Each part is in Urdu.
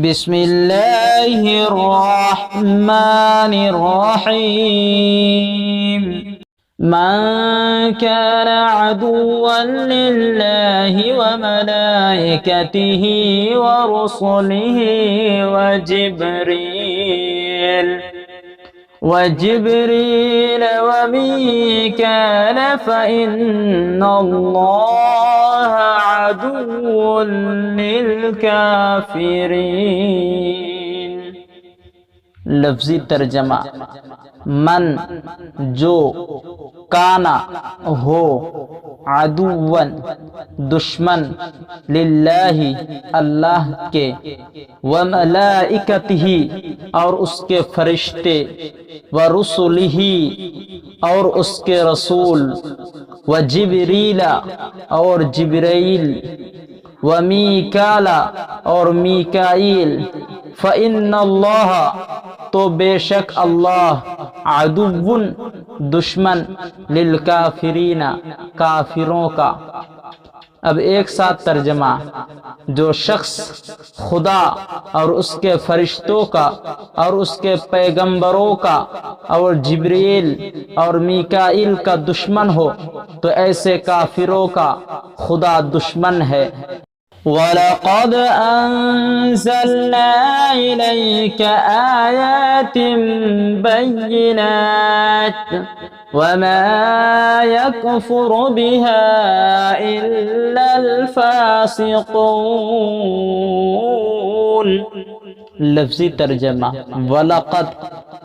بسم اللہ الرحمن الرحیم من كان عدوا لله وملائكته ورسله وجبريل وميكال فإن الله عدو للكافرين۔ لفظی ترجمہ: من جو کانا ہو عدوً دشمن للہ اللہ کے وملائکتہ اور اس کے فرشتے ورسلہ اور اس کے رسول وجبریل اور جبرائیل ومیکال اور میکائیل فإن اللہ تو بے شک اللہ عدو دشمن للکافرین کافروں کا۔ اب ایک ساتھ ترجمہ: جو شخص خدا اور اس کے فرشتوں کا اور اس کے پیغمبروں کا اور جبریل اور میکائیل کا دشمن ہو تو ایسے کافروں کا خدا دشمن ہے۔ وَلَقَدْ أَنزَلْنَا إِلَيْكَ آيَاتٍ بَيِّنَاتٍ وَمَا يَكْفُرُ بِهَا إِلَّا الْفَاسِقُونَ۔ لفظی ترجمہ: وَلَقَدْ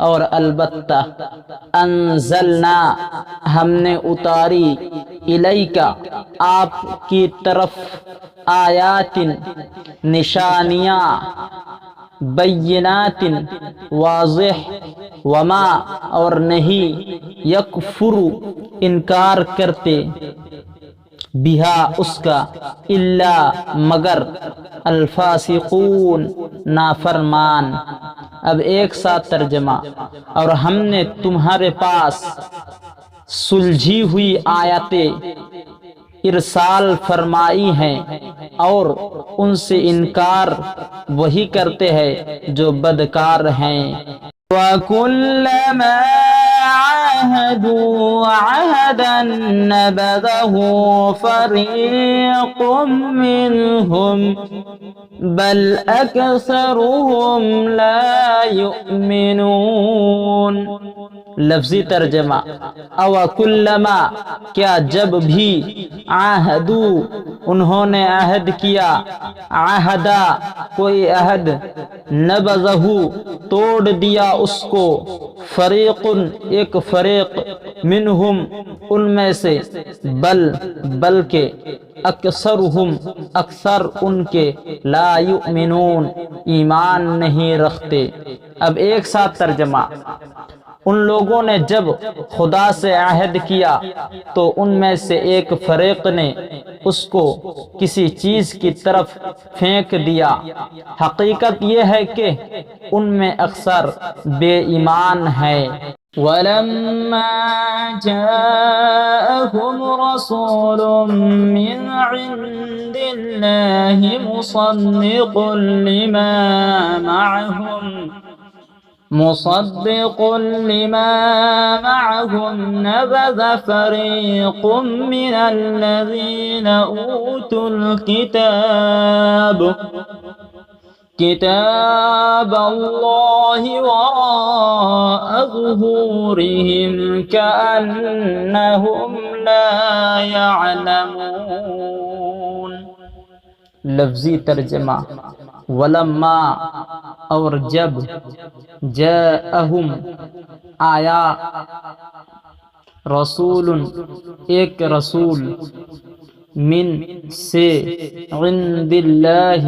اور البتہ انزلنا ہم نے اتاری الیک آپ کی طرف آیات نشانیاں بینات واضح وما اور نہیں یکفر انکار کرتے بہا اس کا الا مگر الفاسقون نافرمان۔ اب ایک ساتھ ترجمہ: اور ہم نے تمہارے پاس سلجھی ہوئی آیتیں ارسال فرمائی ہیں اور ان سے انکار وہی کرتے ہیں جو بدکار ہیں۔ وَكُلَّمَا عَاهَدُوا عَهْدًا نَبَذَهُ فَرِيقٌ مِّنْهُمْ بَلْ أَكْثَرُهُمْ لَا يُؤْمِنُونَ۔ لفظی ترجمہ: او کلما کیا جب بھی عہدو انہوں نے عہد کیا عہدہ کوئی عہد نبذہ توڑ دیا اس کو فریق ایک فریق منہم ان میں سے بلکہ اکثرہم اکثر ان کے لا یؤمنون ایمان نہیں رکھتے۔ اب ایک ساتھ ترجمہ: ان لوگوں نے جب خدا سے عہد کیا تو ان میں سے ایک فریق نے اس کو کسی چیز کی طرف پھینک دیا۔ حقیقت یہ ہے کہ ان میں اکثر بے ایمان ہیں۔ وَلَمَّا جَاءَهُمْ رَسُولٌ مِّنْ عِندِ اللَّهِ مُصَدِّقٌ لما معهم نبذ فريق من الذين أوتوا الكتاب كتاب الله وراء ظهورهم كأنهم لا يعلمون۔ لفظی ترجمہ: ولما اور جب جاءہم آیا رسول ایک رسول من سے عند اللہ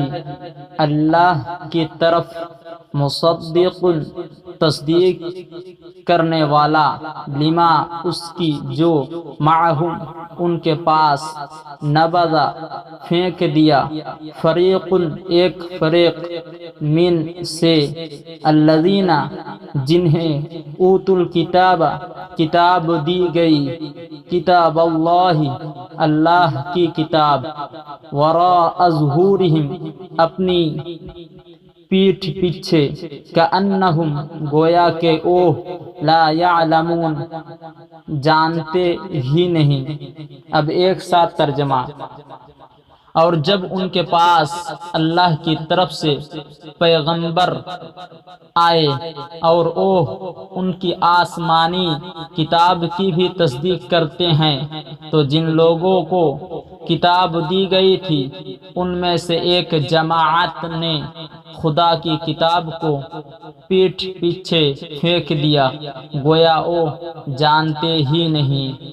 اللہ کی طرف مصدق تصدیق کرنے والا لما اس کی جو معہم ان کے پاس نبذ پھینک دیا فریق ایک فریق من سے الذین جنہیں اوت الکتاب کتاب دی گئی کتاب اللہ اللہ کی کتاب وراء ظہورہم اپنی پیٹھ پیچھے، کأنہم گویا کہ وہ لا یعلمون جانتے ہی نہیں۔ اب ایک ساتھ ترجمہ۔ اور جب ان کے پاس اللہ کی طرف سے پیغمبر آئے اور وہ ان کی آسمانی کتاب کی بھی تصدیق کرتے ہیں، تو جن لوگوں کو کتاب دی گئی تھی ان میں سے ایک جماعت نے خدا کی کتاب کو پیٹھ پیچھے پھینک دیا، گویا وہ جانتے ہی نہیں۔